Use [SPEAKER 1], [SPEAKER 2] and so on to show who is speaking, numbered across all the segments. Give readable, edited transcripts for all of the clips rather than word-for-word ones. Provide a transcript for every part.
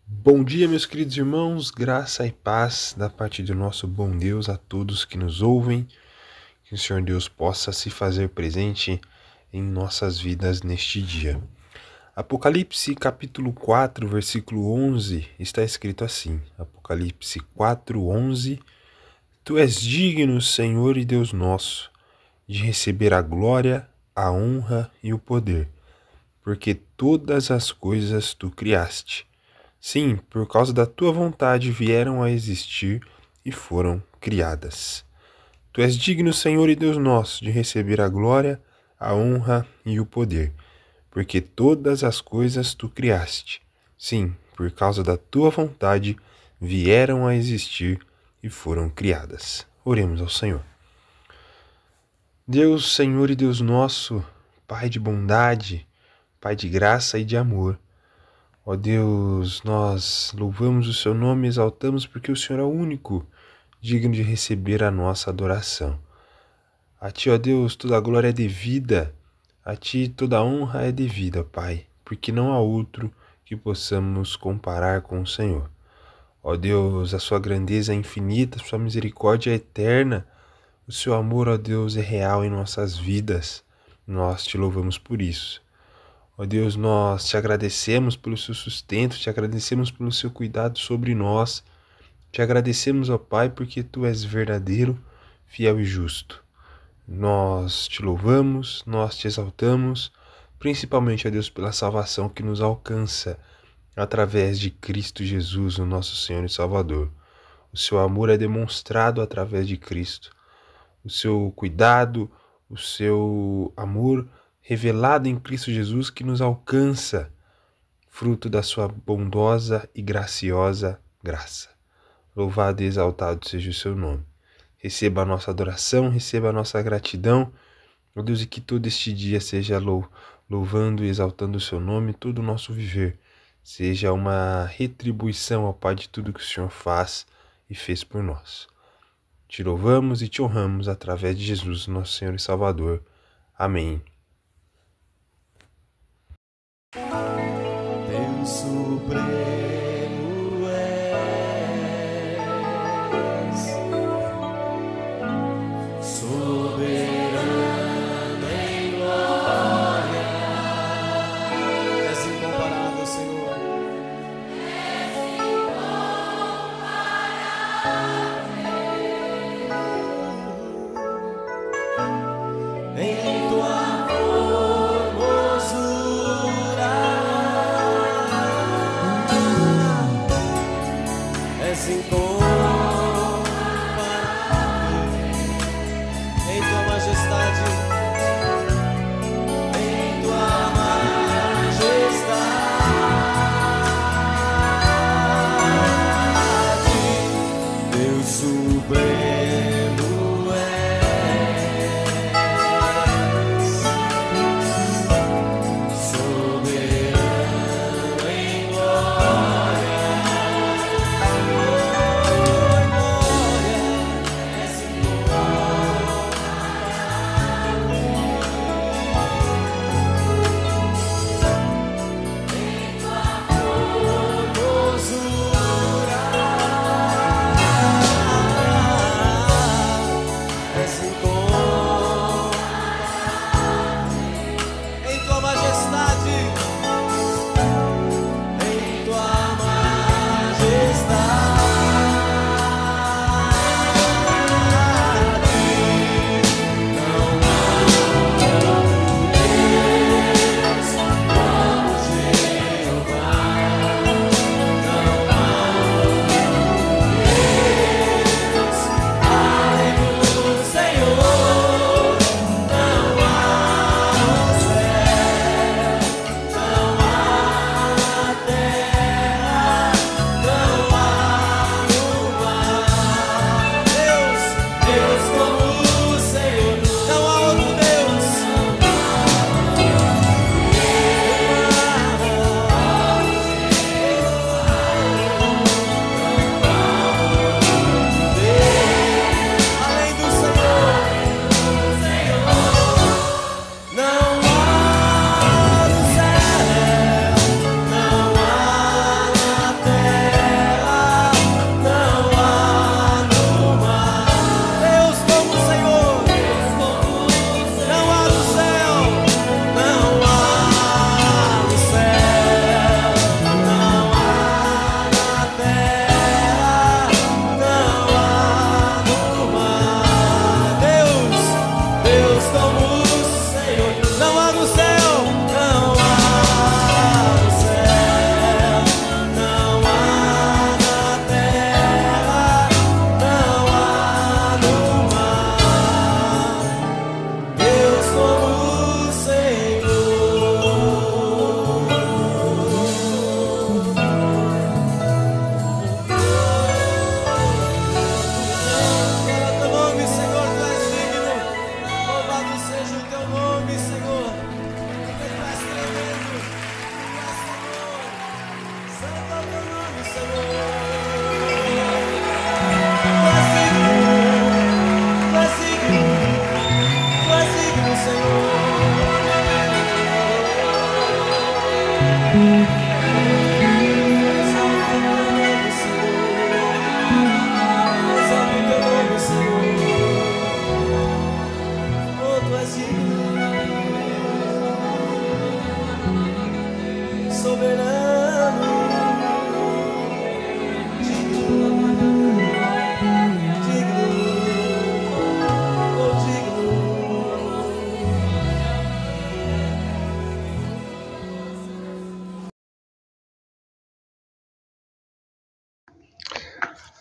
[SPEAKER 1] Bom dia, meus queridos irmãos, graça e paz da parte do nosso bom Deus a todos que nos ouvem, que o Senhor Deus possa se fazer presente em nossas vidas neste dia. Apocalipse capítulo 4, versículo 11, está escrito assim, Apocalipse 4, 11, Tu és digno, Senhor e Deus nosso, de receber a glória, a honra e o poder, porque todas as coisas Tu criaste. Sim, por causa da tua vontade vieram a existir e foram criadas. Tu és digno, Senhor e Deus nosso, de receber a glória, a honra e o poder, porque todas as coisas tu criaste. Sim, por causa da tua vontade vieram a existir e foram criadas. Oremos ao Senhor. Deus, Senhor e Deus nosso, Pai de bondade, Pai de graça e de amor, ó Deus, nós louvamos o seu nome e exaltamos porque o Senhor é o único digno de receber a nossa adoração. A Ti, ó Deus, toda a glória é devida, a Ti toda a honra é devida, Pai, porque não há outro que possamos comparar com o Senhor. Ó Deus, a Sua grandeza é infinita, a Sua misericórdia é eterna, o Seu amor, ó Deus, é real em nossas vidas. Nós Te louvamos por isso. Ó Deus, nós Te agradecemos pelo Seu sustento, Te agradecemos pelo Seu cuidado sobre nós. Te agradecemos, ó Pai, porque Tu és verdadeiro, fiel e justo. Nós Te louvamos, nós Te exaltamos, principalmente, ó Deus, pela salvação que nos alcança através de Cristo Jesus, o nosso Senhor e Salvador. O Seu amor é demonstrado através de Cristo. O Seu cuidado, o Seu amor revelado em Cristo Jesus que nos alcança, fruto da Sua bondosa e graciosa graça. Louvado e exaltado seja o Seu nome. Receba a nossa adoração, receba a nossa gratidão, ó Deus, e que todo este dia seja louvando e exaltando o Seu nome, todo o nosso viver seja uma retribuição, ó Pai, de tudo que o Senhor faz e fez por nós. Te louvamos e Te honramos através de Jesus, nosso Senhor e Salvador. Amém.
[SPEAKER 2] Deus Supremo és, soberano em glória, és incomparável, Senhor. És incomparável em tua formosura.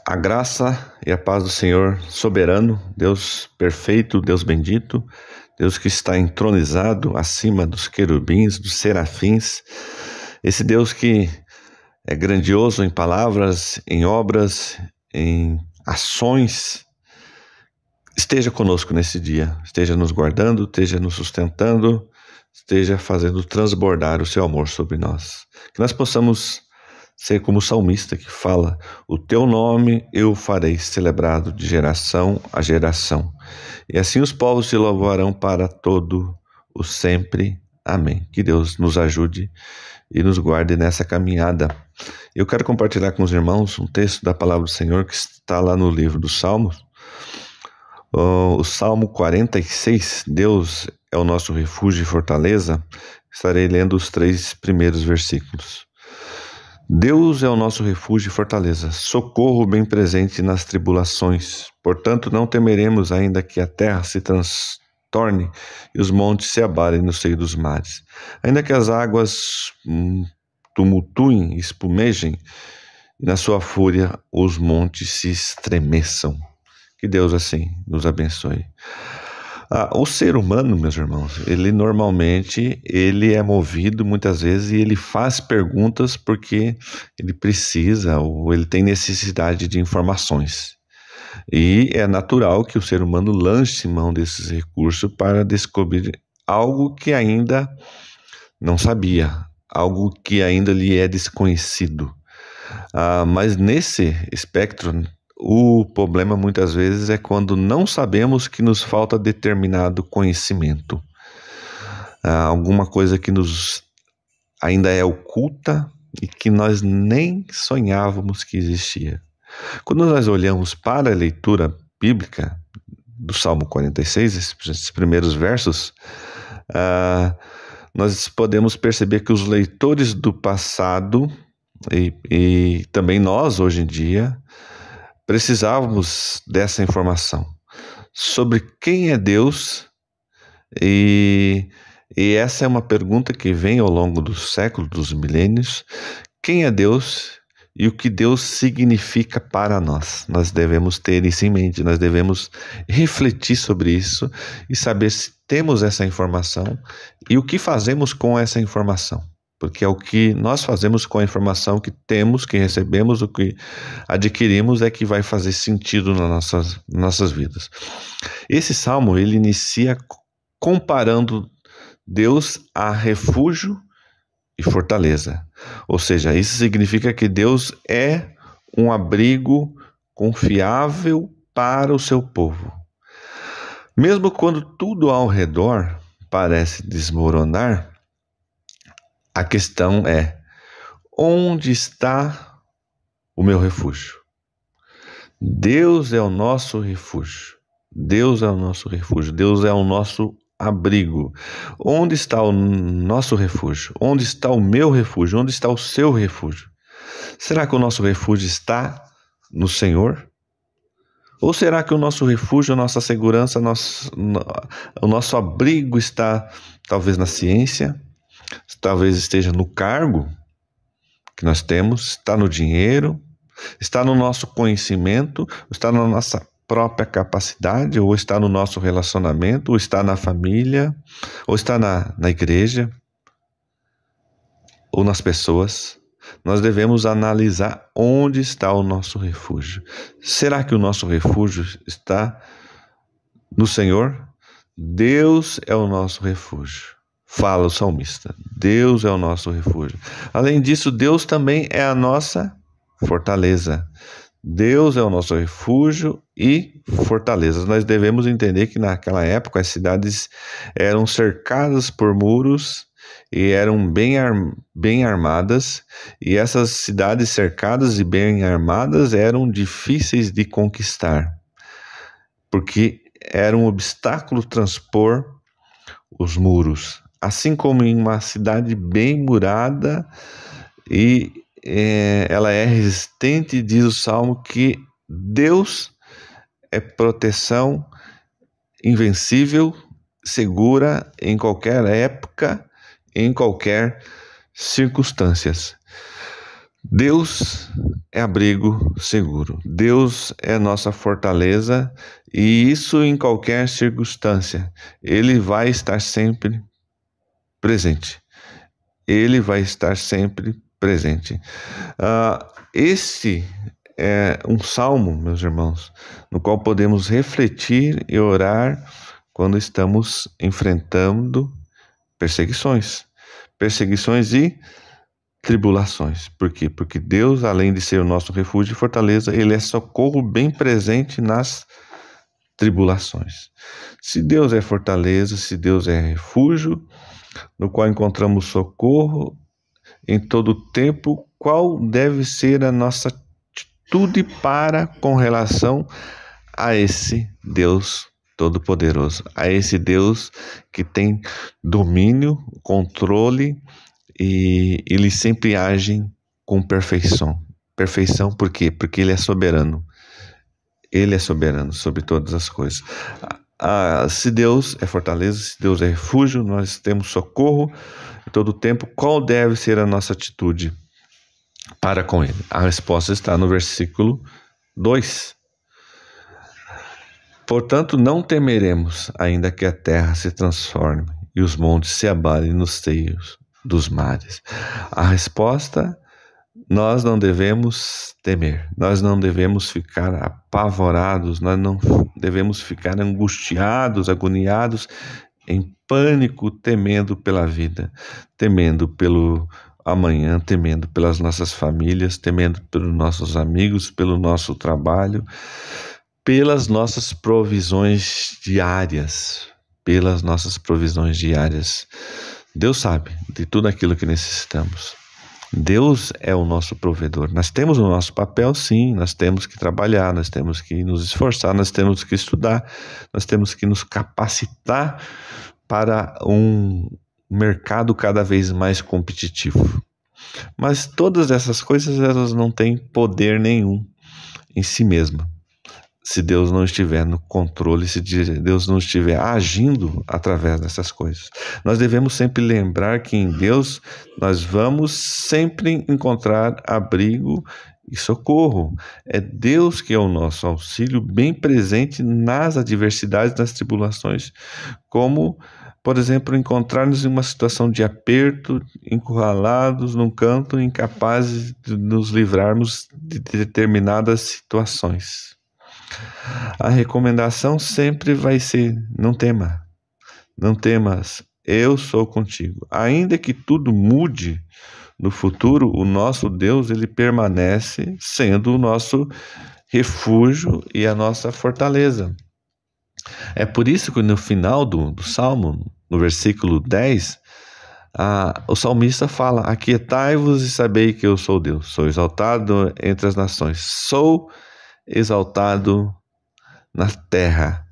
[SPEAKER 3] A graça e a paz do Senhor soberano, Deus perfeito, Deus bendito, Deus que está entronizado acima dos querubins, dos serafins, esse Deus que é grandioso em palavras, em obras, em ações, esteja conosco nesse dia, esteja nos guardando, esteja nos sustentando, esteja fazendo transbordar o seu amor sobre nós. Que nós possamos ser como o salmista que fala: o teu nome eu farei celebrado de geração a geração. E assim os povos te louvarão para todo o sempre. Amém. Que Deus nos ajude e nos guarde nessa caminhada. Eu quero compartilhar com os irmãos um texto da palavra do Senhor que está lá no livro dos Salmos. O Salmo 46, Deus é o nosso refúgio e fortaleza. Estarei lendo os 3 primeiros versículos. Deus é o nosso refúgio e fortaleza, socorro bem presente nas tribulações. Portanto, não temeremos, ainda que a terra se transtorne e os montes se abalem no seio dos mares. Ainda que as águas tumultuem e espumejem, e na sua fúria os montes se estremeçam. Que Deus assim nos abençoe. O ser humano, meus irmãos, ele normalmente é movido muitas vezes e ele faz perguntas porque ele precisa ou ele tem necessidade de informações. E é natural que o ser humano lance mão desses recursos para descobrir algo que ainda não sabia, algo que ainda lhe é desconhecido. Mas nesse espectro, o problema muitas vezes é quando não sabemos que nos falta determinado conhecimento. Alguma coisa que nos ainda é oculta e que nós nem sonhávamos que existia. Quando nós olhamos para a leitura bíblica do Salmo 46, esses primeiros versos, nós podemos perceber que os leitores do passado e também nós hoje em dia precisávamos dessa informação sobre quem é Deus, e essa é uma pergunta que vem ao longo dos séculos, dos milênios. Quem é Deus e o que Deus significa para nós? Nós devemos ter isso em mente, nós devemos refletir sobre isso e saber se temos essa informação e o que fazemos com essa informação. Porque é o que nós fazemos com a informação que temos, que recebemos, o que adquirimos é que vai fazer sentido nas nossas vidas. Esse salmo, ele inicia comparando Deus a refúgio e fortaleza. Ou seja, isso significa que Deus é um abrigo confiável para o seu povo. Mesmo quando tudo ao redor parece desmoronar, a questão é: onde está o meu refúgio? Deus é o nosso refúgio. Deus é o nosso refúgio. Deus é o nosso abrigo. Onde está o nosso refúgio? Onde está o meu refúgio? Onde está o seu refúgio? Será que o nosso refúgio está no Senhor? Ou será que o nosso refúgio, a nossa segurança, o nosso abrigo está talvez na ciência? Talvez esteja no cargo que nós temos, está no dinheiro, está no nosso conhecimento, está na nossa própria capacidade, ou está no nosso relacionamento, ou está na família, ou está na igreja, ou nas pessoas. Nós devemos analisar onde está o nosso refúgio. Será que o nosso refúgio está no Senhor? Deus é o nosso refúgio. Fala o salmista: Deus é o nosso refúgio. Além disso, Deus também é a nossa fortaleza. Deus é o nosso refúgio e fortaleza. Nós devemos entender que naquela época as cidades eram cercadas por muros e eram bem armadas, e essas cidades cercadas e bem armadas eram difíceis de conquistar, porque era um obstáculo transpor os muros. Assim como em uma cidade bem murada, e ela é resistente, diz o Salmo que Deus é proteção invencível, segura em qualquer época, em qualquer circunstâncias. Deus é abrigo seguro. Deus é nossa fortaleza, e isso em qualquer circunstância. Ele vai estar sempre presente. Ele vai estar sempre presente. Esse é um salmo, meus irmãos, no qual podemos refletir e orar quando estamos enfrentando perseguições e tribulações. Por quê? Porque Deus, além de ser o nosso refúgio e fortaleza, Ele é socorro bem presente nas tribulações. Se Deus é fortaleza, se Deus é refúgio, no qual encontramos socorro em todo tempo, qual deve ser a nossa atitude com relação a esse Deus Todo-Poderoso, a esse Deus que tem domínio, controle, e Ele sempre age com perfeição. Perfeição por quê? Porque Ele é soberano. Ele é soberano sobre todas as coisas. Se Deus é fortaleza, se Deus é refúgio, nós temos socorro em todo tempo. Qual deve ser a nossa atitude para com Ele? A resposta está no versículo 2. Portanto, não temeremos, ainda que a terra se transforme e os montes se abalem nos seios dos mares. A resposta: nós não devemos temer, nós não devemos ficar apavorados, nós não devemos ficar angustiados, agoniados, em pânico, temendo pela vida, temendo pelo amanhã, temendo pelas nossas famílias, temendo pelos nossos amigos, pelo nosso trabalho, pelas nossas provisões diárias, Deus sabe de tudo aquilo que necessitamos. Deus é o nosso provedor. Nós temos o nosso papel, sim, nós temos que trabalhar, nós temos que nos esforçar, nós temos que estudar, nós temos que nos capacitar para um mercado cada vez mais competitivo. Mas todas essas coisas, elas não têm poder nenhum em si mesma, se Deus não estiver no controle, se Deus não estiver agindo através dessas coisas. Nós devemos sempre lembrar que em Deus nós vamos sempre encontrar abrigo e socorro. É Deus que é o nosso auxílio, bem presente nas adversidades, nas tribulações, como, por exemplo, encontrar-nos em uma situação de aperto, encurralados num canto, incapazes de nos livrarmos de determinadas situações. A recomendação sempre vai ser: não temas, eu sou contigo. Ainda que tudo mude no futuro, o nosso Deus, Ele permanece sendo o nosso refúgio e a nossa fortaleza. É por isso que no final do Salmo, no versículo 10, o salmista fala: aquietai-vos e sabei que eu sou Deus, sou exaltado entre as nações, sou exaltado na terra.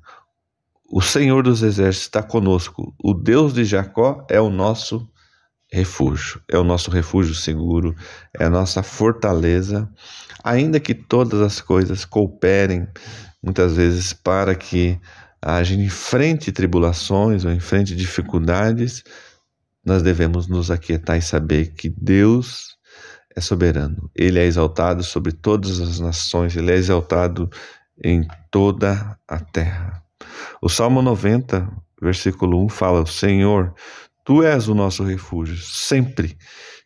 [SPEAKER 3] O Senhor dos Exércitos está conosco. O Deus de Jacó é o nosso refúgio. É o nosso refúgio seguro, é a nossa fortaleza. Ainda que todas as coisas cooperem, muitas vezes, para que a gente enfrente tribulações ou enfrente dificuldades, nós devemos nos aquietar e saber que Deus é soberano. Ele é exaltado sobre todas as nações, Ele é exaltado em toda a terra. O Salmo 90, versículo 1 fala: Senhor, Tu és o nosso refúgio, sempre,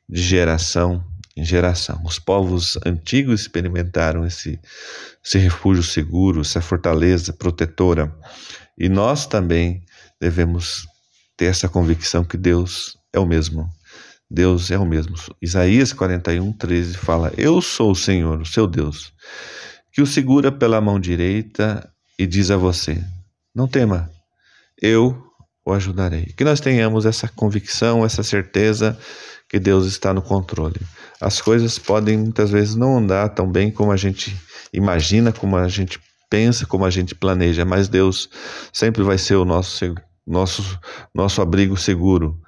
[SPEAKER 3] de geração em geração. Os povos antigos experimentaram esse refúgio seguro, essa fortaleza protetora. E nós também devemos ter essa convicção que Deus é o mesmo. Deus é o mesmo. Isaías 41, 13 fala: eu sou o Senhor, o seu Deus, que o segura pela mão direita e diz a você: não tema, eu o ajudarei. Que nós tenhamos essa convicção, essa certeza que Deus está no controle. As coisas podem muitas vezes não andar tão bem como a gente imagina, como a gente pensa, como a gente planeja, mas Deus sempre vai ser o nosso abrigo seguro.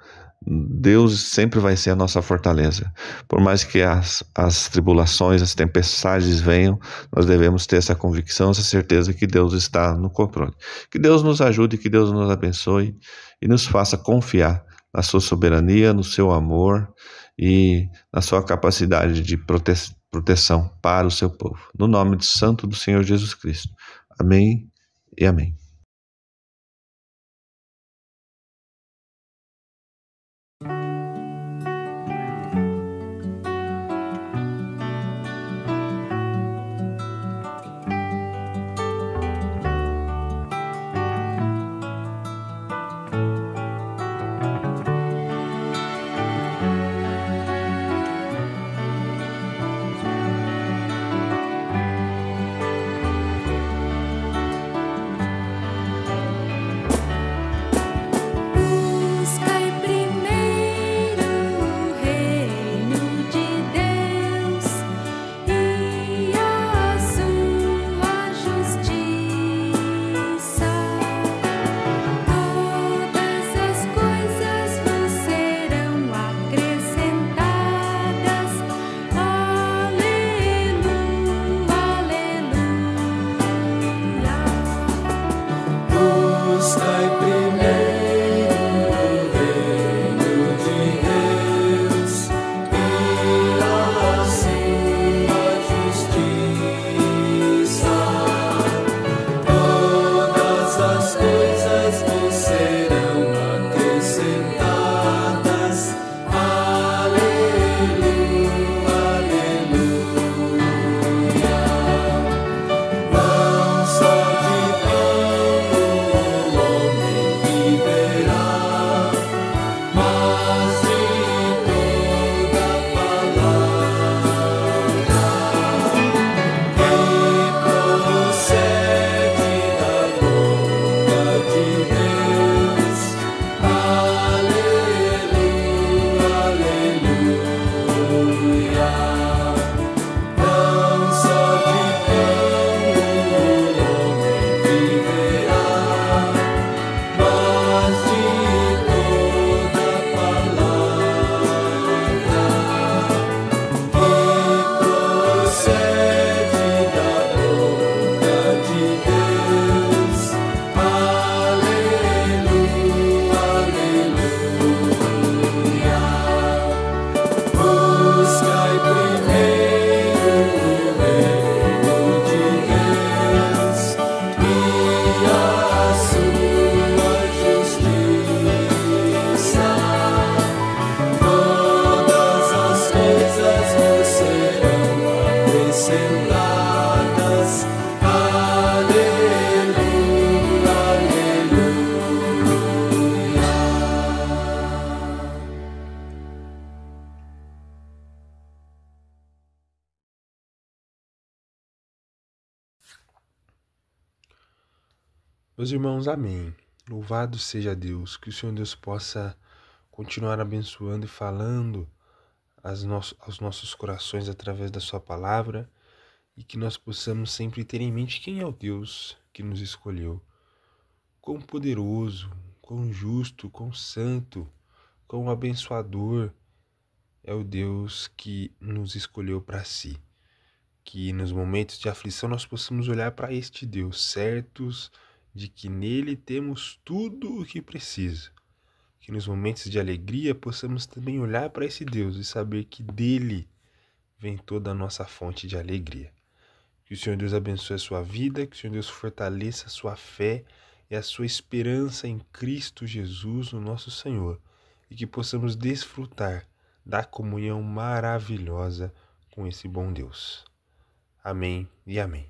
[SPEAKER 3] Deus sempre vai ser a nossa fortaleza. Por mais que as tribulações, as tempestades venham, nós devemos ter essa convicção, essa certeza que Deus está no controle. Que Deus nos ajude, que Deus nos abençoe e nos faça confiar na sua soberania, no seu amor e na sua capacidade de proteção para o seu povo. No nome santo do Senhor Jesus Cristo. Amém e amém.
[SPEAKER 4] Buscai primeiro o reino de Deus e a sua justiça. Todas as coisas vos serão acrescentadas. Aleluia, aleluia.
[SPEAKER 2] Buscai primeiro o reino de Deus e a sua justiça. Todas as coisas vos serão acrescentadas. Aleluia, aleluia. Não só de pão o homem viverá, mas de toda palavra que procede da boca de Deus. Aleluia, aleluia. Não só de pão o homem viverá, mas de toda palavra que procede da boca de Deus. Aleluia, aleluia. Buscai primeiro o reino de Deus e a sua justiça. Todas as coisas vos serão acrescentadas. Aleluia, aleluia.
[SPEAKER 1] Meus irmãos, amém. Louvado seja Deus, que o Senhor Deus possa continuar abençoando e falando aos nossos corações através da sua palavra e que nós possamos sempre ter em mente quem é o Deus que nos escolheu. Quão poderoso, quão justo, quão santo, quão abençoador é o Deus que nos escolheu para si. Que nos momentos de aflição nós possamos olhar para este Deus, certos de que nele temos tudo o que precisa. Que nos momentos de alegria possamos também olhar para esse Deus e saber que dele vem toda a nossa fonte de alegria. Que o Senhor Deus abençoe a sua vida, que o Senhor Deus fortaleça a sua fé e a sua esperança em Cristo Jesus, o nosso Senhor, e que possamos desfrutar da comunhão maravilhosa com esse bom Deus. Amém e amém.